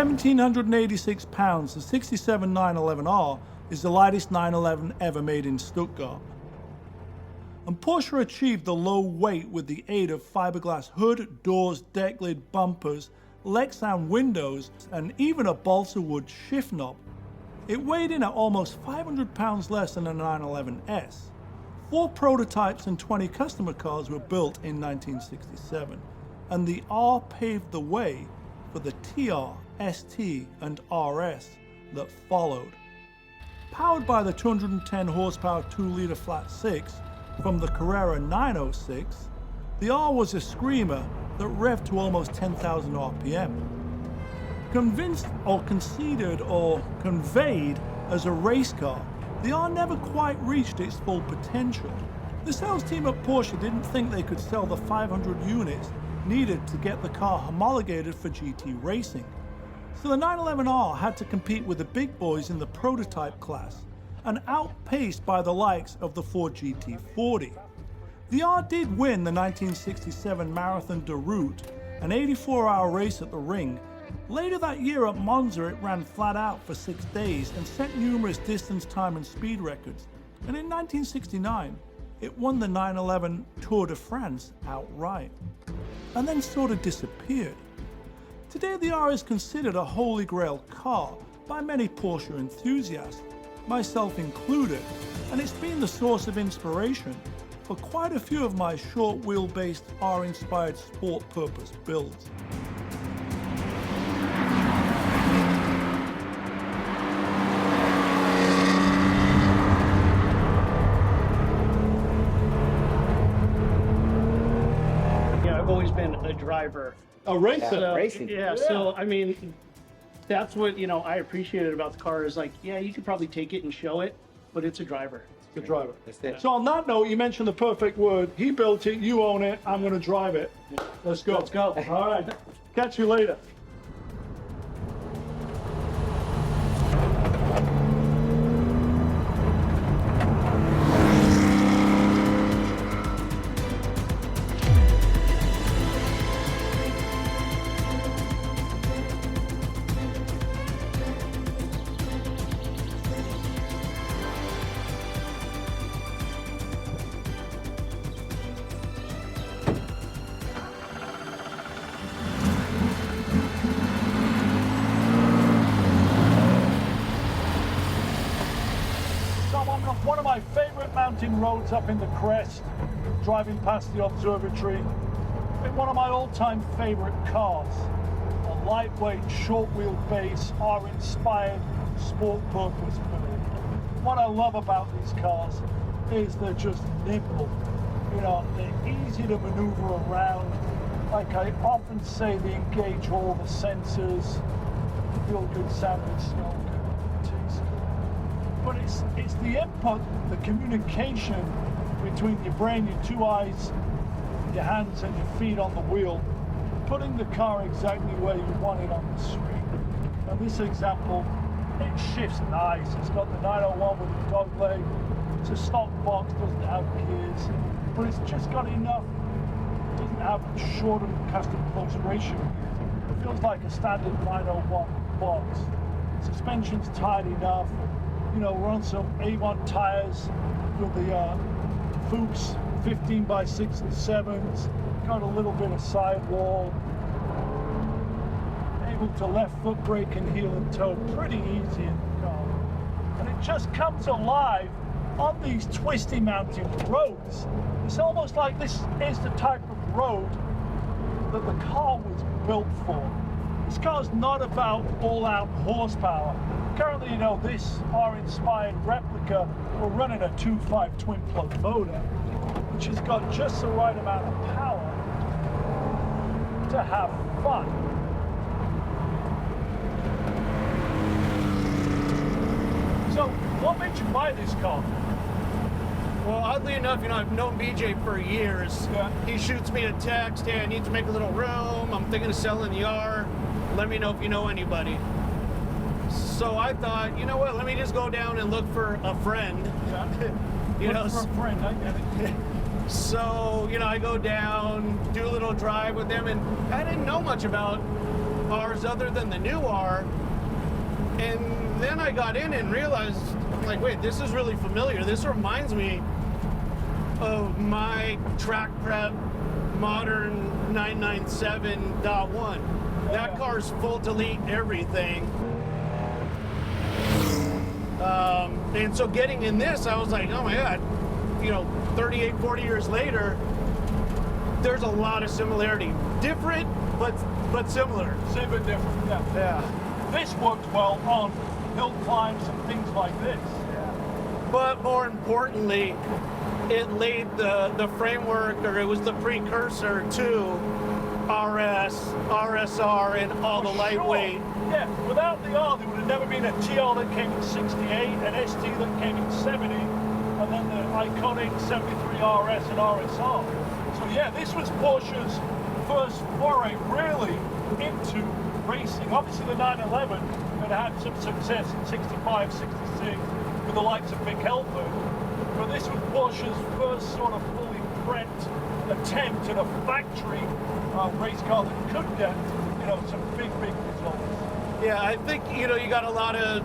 1,786 pounds, the 67 911R is the lightest 911 ever made in Stuttgart. And Porsche achieved the low weight with the aid of fiberglass hood, doors, deck lid, bumpers, Lexan windows, and even a balsa wood shift knob. It weighed in at almost 500 pounds less than a 911S. 4 prototypes and 20 customer cars were built in 1967, and the R paved the way for the TR, ST, and RS that followed. Powered by the 210 horsepower 2-liter flat 6 from the Carrera 906, the R was a screamer that revved to almost 10,000 RPM. Convinced or conceded or conveyed as a race car, the R never quite reached its full potential. The sales team at Porsche didn't think they could sell the 500 units needed to get the car homologated for GT racing. So the 911R had to compete with the big boys in the prototype class, and outpaced by the likes of the Ford GT40. The R did win the 1967 Marathon de Route, an 84-hour race at the ring. Later that year at Monza, it ran flat out for 6 days and set numerous distance, time and speed records. And in 1969, it won the 911 Tour de France outright, and then sort of disappeared. Today the R is considered a holy grail car by many Porsche enthusiasts, myself included, and it's been the source of inspiration for quite a few of my short wheelbase R-inspired sport purpose builds. I've always been a driver. A racer? So, racing. Yeah, so I mean, that's what, I appreciated about the car is like, yeah, you could probably take it and show it, but it's a driver. The driver. That's it. So on that note, you mentioned the perfect word. He built it, you own it, I'm going to drive it. Let's go. Let's go. All right. Catch you later. One of my favorite mountain roads up in the crest, driving past the observatory. Been one of my all-time favorite cars. A lightweight, short wheelbase, R-inspired sport purpose build. What I love about these cars is they're just nimble. They're easy to maneuver around. Like I often say, they engage all the senses. Feel good, sound good, smell good, taste good. But it's the input, the communication between your brain, your 2 eyes, your hands and your feet on the wheel, putting the car exactly where you want it on the screen. Now this example, it shifts nice. It's got the 901 with the dog leg. It's a stock box, doesn't have gears, but it's just got enough. It doesn't have short and custom close ratio. It feels like a standard 901 box. Suspension's tight enough. We're on some A1 tires with the Fuchs 15x6 and 7s. Got a little bit of sidewall. Able to left foot brake and heel and toe pretty easy in the car. And it just comes alive on these twisty mountain roads. It's almost like this is the type of road that the car was built for. This car's not about all-out horsepower. Currently, this R-inspired replica, we're running a 2.5 twin-plug motor, which has got just the right amount of power to have fun. So, what made you buy this car? Well, oddly enough, I've known BJ for years. Yeah. He shoots me a text, hey, I need to make a little room. I'm thinking of selling the R. Let me know if you know anybody. So I thought, what, let me just go down and look for a friend. Yeah. Look for a friend, I get it. So, I go down, do a little drive with them, and I didn't know much about cars other than the new R. And then I got in and realized, I'm like, wait, this is really familiar. This reminds me of my track prep modern 997.1. That car's full delete everything. And so getting in this, I was like, oh my God, 38, 40 years later, there's a lot of similarity. Different, but similar. Same but different, yeah. Yeah. This worked well on hill climbs and things like this. Yeah. But more importantly, it laid the framework, or it was the precursor to RS, RSR, and all the lightweight. Yeah, without the R, there would have never been a GR that came in 68, an ST that came in 70, and then the iconic 73 RS and RSR. So yeah, this was Porsche's first foray really into racing. Obviously the 911 had some success in 65, 66 with the likes of Mick Helford, but this was Porsche's first sort of fully prepped attempt at a factory race car that could get, some big results. Yeah, I think, you got a lot of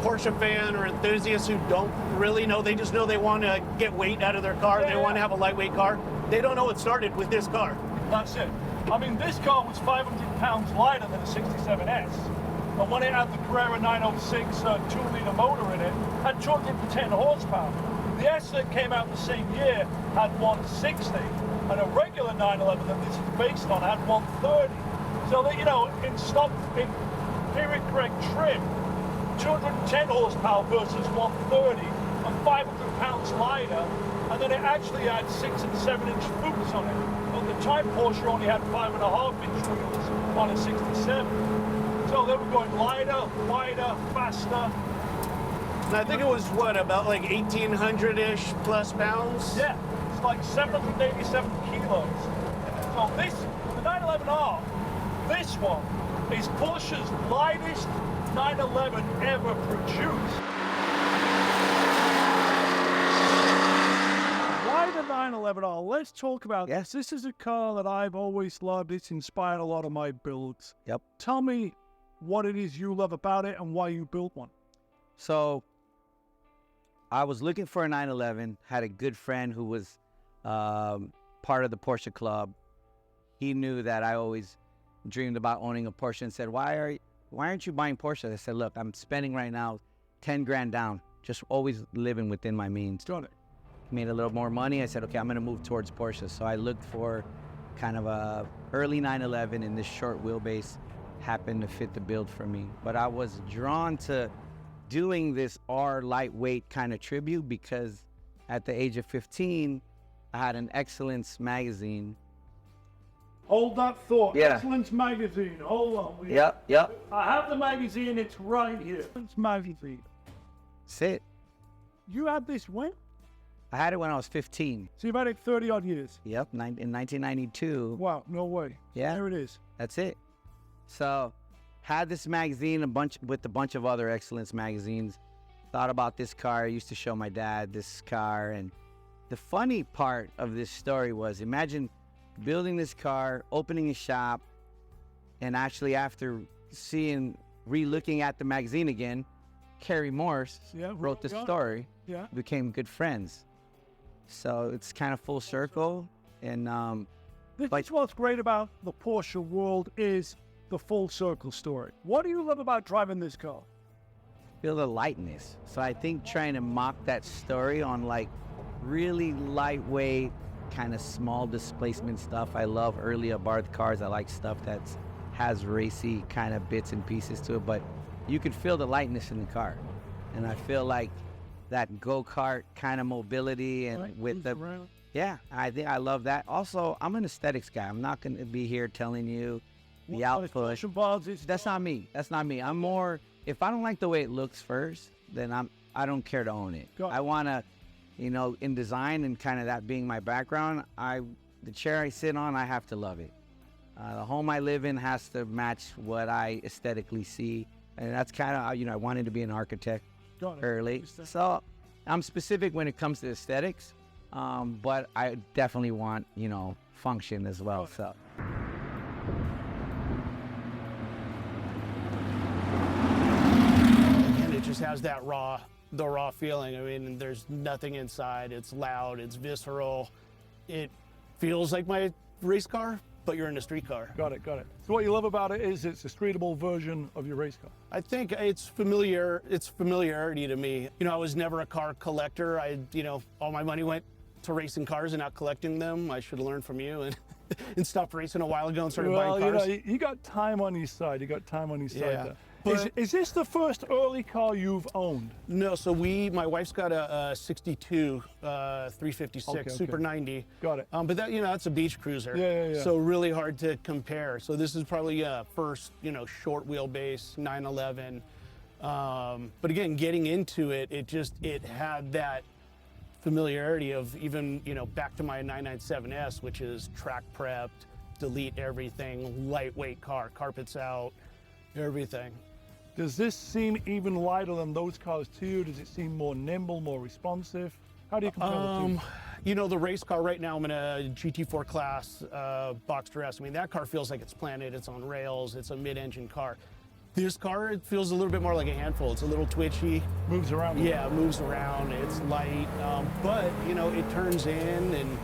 Porsche fan or enthusiasts who don't really know. They just know they want to get weight out of their car. Yeah, they want to have a lightweight car. They don't know what started with this car. That's it. I mean, this car was 500 pounds lighter than a 67S. And when it had the Carrera 906 2-liter motor in it, had 210 horsepower. The S that came out the same year had 160, and a regular 911 that this is based on had 130. So that, in period correct trim, 210 horsepower versus 130, and 500 pounds lighter, and then it actually had 6 and 7 inch boots on it. At the time, Porsche only had 5.5 inch wheels on a 67. So they were going lighter, wider, faster. And I think it was, about like 1,800-ish plus pounds? Yeah, it's like 787 kilos. So this, the 911R, this one is Porsche's lightest 911 ever produced. Why the 911R? Let's talk about this. This is a car that I've always loved. It's inspired a lot of my builds. Yep. Tell me what it is you love about it and why you built one. So I was looking for a 911, had a good friend who was part of the Porsche club. He knew that I always dreamed about owning a Porsche and said, why aren't you buying Porsche? I said, look, I'm spending right now 10 grand down, just always living within my means. Got it. Made a little more money. I said, okay, I'm going to move towards Porsche. So I looked for kind of a early 911, and this short wheelbase happened to fit the build for me. But I was drawn to doing this R lightweight kind of tribute because at the age of 15, I had an Excellence magazine. Hold that thought. Yeah. Excellence magazine. Hold on. Yep. I have the magazine. It's right here. Excellence magazine. That's it. You had this when? I had it when I was 15. So you've had it 30 odd years. Yep, in 1992. Wow, no way. Yeah. There it is. That's it. So had this magazine with a bunch of other Excellence magazines. Thought about this car. I used to show my dad this car. And the funny part of this story was, imagine building this car, opening a shop, and actually after re-looking at the magazine again, Kerry Morse wrote the story. Yeah. Became good friends. So it's kind of full circle. And That's what's great about the Porsche world is the full circle story. What do you love about driving this car? feel the lightness. So I think trying to mock that story on like really lightweight, kind of small displacement stuff. I love early Abarth cars. I like stuff that has racy kind of bits and pieces to it, but you could feel the lightness in the car. And I feel like that go-kart kind of mobility and Right, with the, around. yeah, I think I love that. Also, I'm an aesthetics guy. I'm not going to be here telling you the output. That's not me. That's not me. I'm more, if I don't like the way it looks first, then I don't care to own it. Got it. I want to, you know, in design and kind of that being my background, the chair I sit on, I have to love it. The home I live in has to match what I aesthetically see. And that's kind of, you know, I wanted to be an architect early. So I'm specific when it comes to aesthetics, but I definitely want, you know, function as well. So. just has that the raw feeling. I mean, there's nothing inside. It's loud, it's visceral. It feels like my race car, but you're in a street car. Got it. So what you love about it is it's a streetable version of your race car. I think it's familiarity to me. You know, I was never a car collector. All my money went to racing cars and not collecting them. I should have learned from you and stopped racing a while ago and started buying cars. You got time on your side. Yeah. There. But Is this the first early car you've owned? no, so my wife's got a 62 356 Okay. Super 90. Got it. But that, that's a beach cruiser. Yeah. So really hard to compare. So this is probably first, short wheelbase 911. But again, getting into it, it had that familiarity of even, back to my 997S, which is track prepped, delete everything, lightweight car, carpets out, everything. Does this seem even lighter than those cars to you? Does it seem more nimble, more responsive? How do you compare the two? The race car right now, I'm in a GT4 class, Boxster S. I mean, that car feels like it's planted, it's on rails, it's a mid-engine car. This car, it feels a little bit more like a handful. It's a little twitchy. Moves around. Yeah, it moves around, it's light, but, it turns in,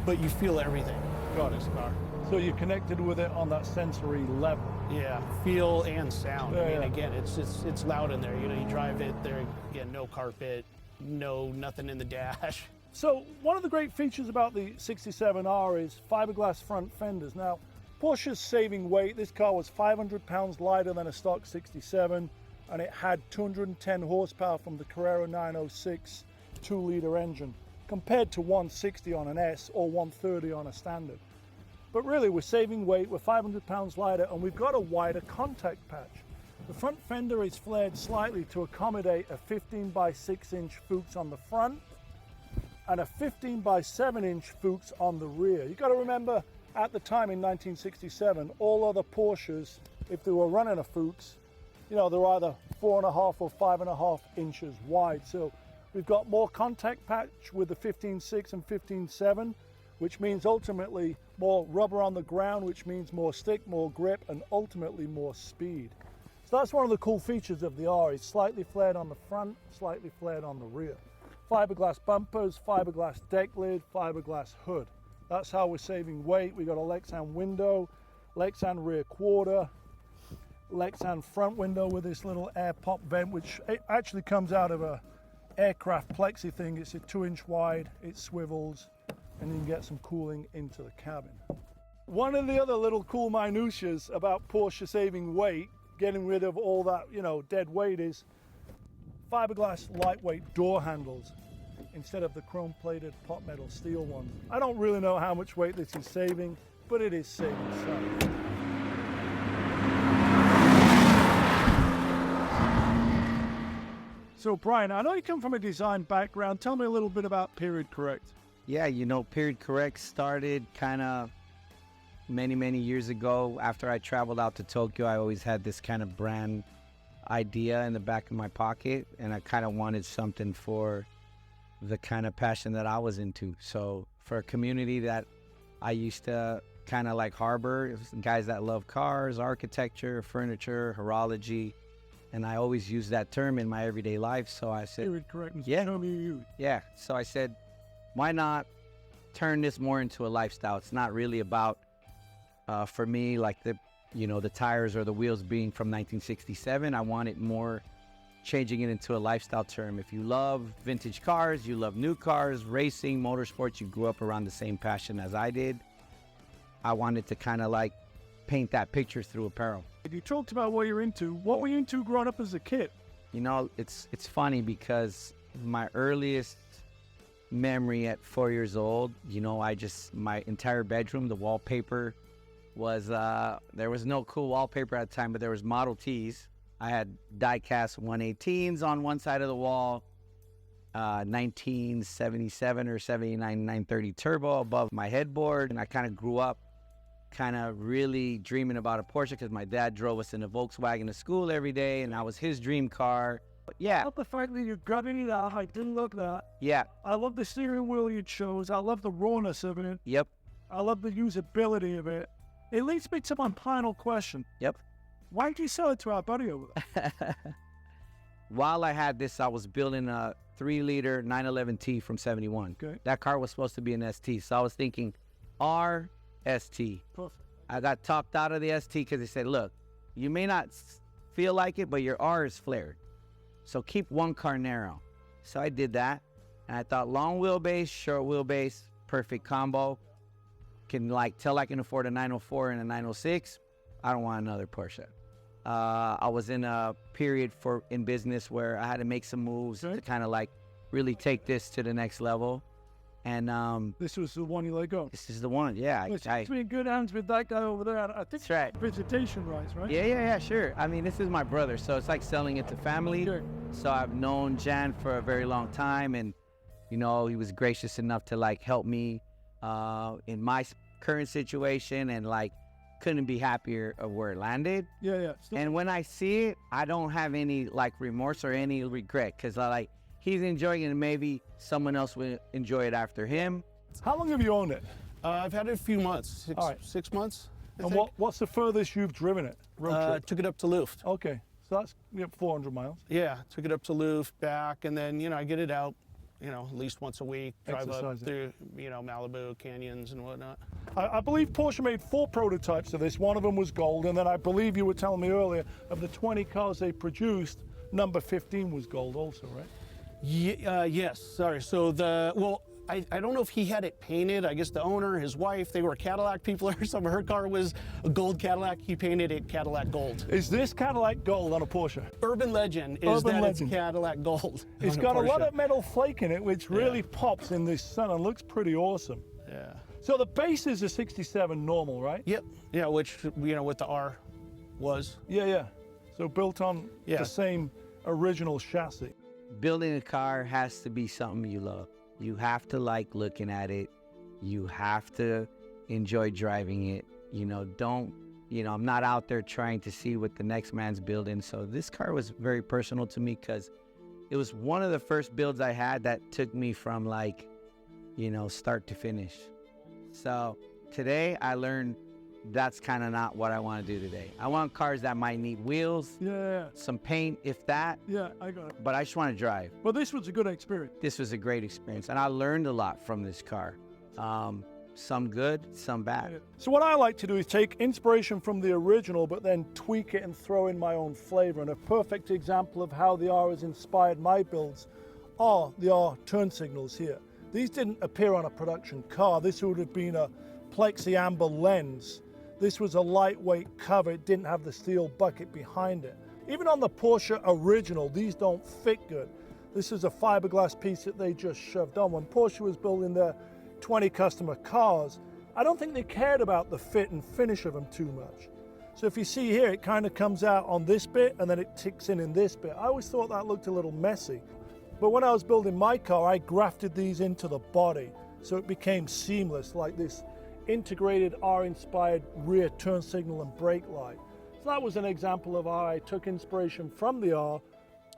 but you feel everything about this car. So you're connected with it on that sensory level. Yeah, feel and sound. Yeah, I mean, yeah. again, it's loud in there. You drive it there, again, no carpet, nothing in the dash. So one of the great features about the 67R is fiberglass front fenders. Now, Porsche's saving weight. This car was 500 pounds lighter than a stock 67, and it had 210 horsepower from the Carrera 906 2-liter engine, compared to 160 on an S or 130 on a standard. But really, we're saving weight, we're 500 pounds lighter, and we've got a wider contact patch. The front fender is flared slightly to accommodate a 15 by 6 inch Fuchs on the front and a 15 by 7 inch Fuchs on the rear. You got to remember, at the time in 1967, all other Porsches, if they were running a Fuchs, they're either 4.5 or 5.5 inches wide. So we've got more contact patch with the 15.6 and 15.7, which means ultimately more rubber on the ground, which means more stick, more grip, and ultimately more speed. So that's one of the cool features of the R. It's slightly flared on the front, slightly flared on the rear. Fiberglass bumpers, fiberglass deck lid, fiberglass hood. That's how we're saving weight. We got a Lexan window, Lexan rear quarter, Lexan front window with this little air pop vent, which it actually comes out of a aircraft plexi thing. It's a 2-inch wide, it swivels, and you can get some cooling into the cabin. One of the other little cool minutiae about Porsche saving weight, getting rid of all that, dead weight, is fiberglass lightweight door handles instead of the chrome-plated pot metal steel ones. I don't really know how much weight this is saving, but it is saving some. So Brian, I know you come from a design background. Tell me a little bit about Period Correct. Yeah, Period Correct started kind of many years ago. After I traveled out to Tokyo, I always had this kind of brand idea in the back of my pocket, and I kind of wanted something for the kind of passion that I was into. So for a community that I used to kind of like harbor, it was guys that love cars, architecture, furniture, horology, and I always use that term in my everyday life. So I said, Period Correct. Yeah. Show me you. yeah. So I said, why not turn this more into a lifestyle? It's not really about, for me, like the tires or the wheels being from 1967. I want it more changing it into a lifestyle term. If you love vintage cars, you love new cars, racing, motorsports, you grew up around the same passion as I did, I wanted to kind of like paint that picture through apparel. You talked about what you're into. What were you into growing up as a kid? It's funny because my earliest memory at 4 years old, my entire bedroom, the wallpaper was, there was no cool wallpaper at the time, but there was Model Ts. I had die-cast 118s on one side of the wall, 1977 or 79 930 turbo above my headboard, and I kind of grew up kind of really dreaming about a Porsche because my dad drove us in a Volkswagen to school every day, and I was his dream car. But yeah. I love the fact that you're grabbing it out. I didn't love that. Yeah. I love the steering wheel you chose. I love the rawness of it. Yep. I love the usability of it. It leads me to my final question. Yep. Why did you sell it to our buddy over there? while I had this, I was building a 3-liter 911T from 71. Okay. That car was supposed to be an ST. So I was thinking RST. Perfect. I got talked out of the ST because they said, look, you may not feel like it, but your R is flared. So keep one car narrow. So I did that. And I thought long wheelbase, short wheelbase, perfect combo. Can like tell I can afford a 904 and a 906. I don't want another Porsche. I was in a period in business where I had to make some moves to kind of like really take this to the next level. And This was the one you let go. this is the one. Yeah. Well, it's in good hands with that guy over there. I think That's right. visitation rights, right? Yeah, sure. I mean, this is my brother, so it's like selling it to family. Sure. So I've known Jan for a very long time, and you know, he was gracious enough to like help me in my current situation, and like couldn't be happier of where it landed. Yeah. And when I see it, I don't have any like remorse or any regret, because like he's enjoying it, and maybe someone else will enjoy it after him. How long have you owned it? I've had it a few months, All right. 6 months. I And think. what's the furthest you've driven it? Road trip? Took it up to Luft. Okay, so that's 400 miles. Yeah, took it up to Luft, back, and then, you know, I get it out, you know, at least once a week, drive up Exercise it. through, you know, Malibu, canyons and whatnot. I believe Porsche made 4 prototypes of this. One of them was gold, and then I believe you were telling me earlier, of the 20 cars they produced, number 15 was gold also, right? Yes, sorry. So I don't know if he had it painted. I guess the owner, his wife, they were Cadillac people or something. Her car was a gold Cadillac. He painted it Cadillac gold. Is this Cadillac gold on a Porsche? Urban legend is Urban that legend. it's Cadillac gold. It's on got a lot Porsche. of metal flake in it, which really pops in this sun and looks pretty awesome. Yeah. So the base is a 67 normal, right? Yep. Yeah, which, you know, what the R was. Yeah. So built on Yeah. the same original chassis. Building a car has to be something you love. You have to like looking at it. You have to enjoy driving it. You know, I'm not out there trying to see what the next man's building. So this car was very personal to me because it was one of the first builds I had that took me from like, you know, start to finish. So today I learned that's kind of not what I want to do today. I want cars that might need wheels, Yeah. some paint, if that, Yeah, I got it. but I just want to drive. Well, this was a good experience. This was a great experience, and I learned a lot from this car. Some good, some bad. So what I like to do is take inspiration from the original, but then tweak it and throw in my own flavor. And a perfect example of how the R has inspired my builds are the R turn signals here. These didn't appear on a production car. This would have been a plexi amber lens. This was a lightweight cover. It didn't have the steel bucket behind it. Even on the Porsche original, these don't fit good. This is a fiberglass piece that they just shoved on. When Porsche was building their 20 customer cars, I don't think they cared about the fit and finish of them too much. So if you see here, it kind of comes out on this bit and then it ticks in this bit. I always thought that looked a little messy. But when I was building my car, I grafted these into the body so it became seamless, like this integrated R-inspired rear turn signal and brake light. So that was an example of how I took inspiration from the R,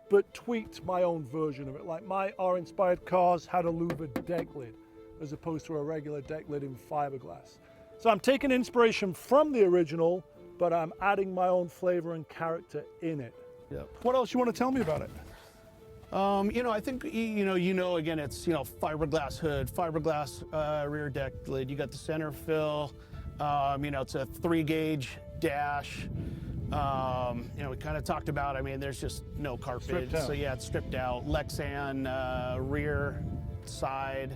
but tweaked my own version of it. Like my R-inspired cars had a louvered deck lid, as opposed to a regular deck lid in fiberglass. So I'm taking inspiration from the original, but I'm adding my own flavor and character in it. Yep. What else you want to tell me about it? You know, I think, again, it's, fiberglass hood, fiberglass rear deck lid. You got the center fill. It's a 3-gauge dash. We kind of talked about, there's just no carpet. Stripped out. So yeah, it's stripped out. Lexan rear side.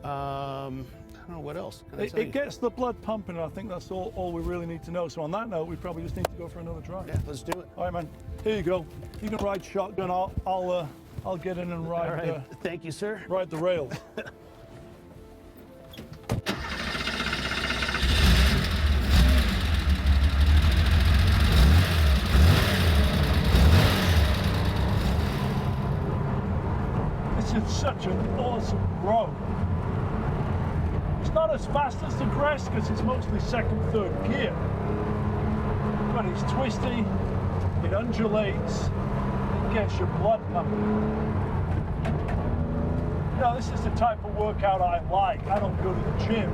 I don't know what else. Can I tell you? It gets the blood pumping, and I think that's all we really need to know. So on that note, we probably just need to go for another drive. Yeah, let's do it. All right, man. Here you go. You can ride shotgun. I'll get in and ride. All right. Thank you, sir. Ride the rails. This is such an awesome road. It's not as fast as the Crest because it's mostly second, third gear. But it's twisty, it undulates, it gets your blood pumping. This is the type of workout I like. I don't go to the gym.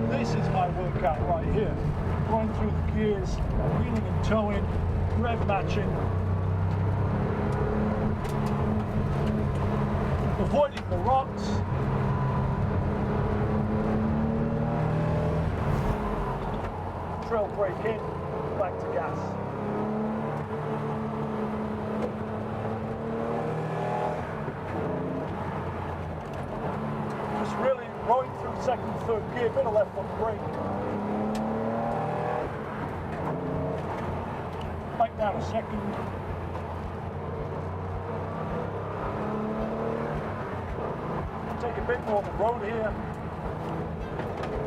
This is my workout right here. Going through the gears, wheeling and towing, rev matching. avoiding the rocks. Trail brake in, back to gas. Just really rowing through second, third gear, bit of left foot brake. Back down a second. Take a bit more of the road here.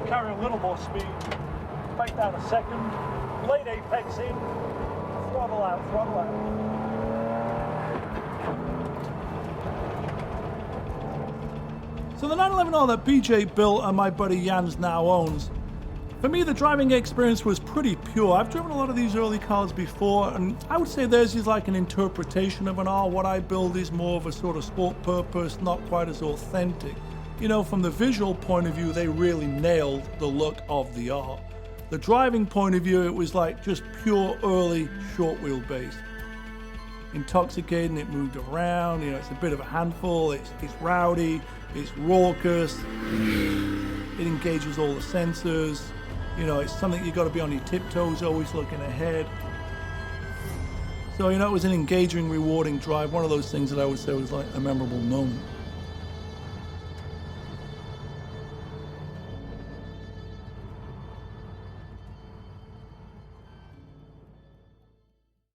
Carry a little more speed. Back down a second. Late apex in. Throttle out, throttle out. So the 911R that BJ built and my buddy Jans now owns, for me the driving experience was pretty pure. I've driven a lot of these early cars before, and I would say theirs is like an interpretation of an R. What I build is more of a sort of sport purpose, not quite as authentic. You know, from the visual point of view, they really nailed the look of the R. The driving point of view, it was like just pure early short wheelbase. Intoxicating, it moved around, you know, it's a bit of a handful, it's rowdy, it's raucous, it engages all the sensors, you know, it's something you got to be on your tiptoes, always looking ahead. So, you know, it was an engaging, rewarding drive, one of those things that I would say was like a memorable moment.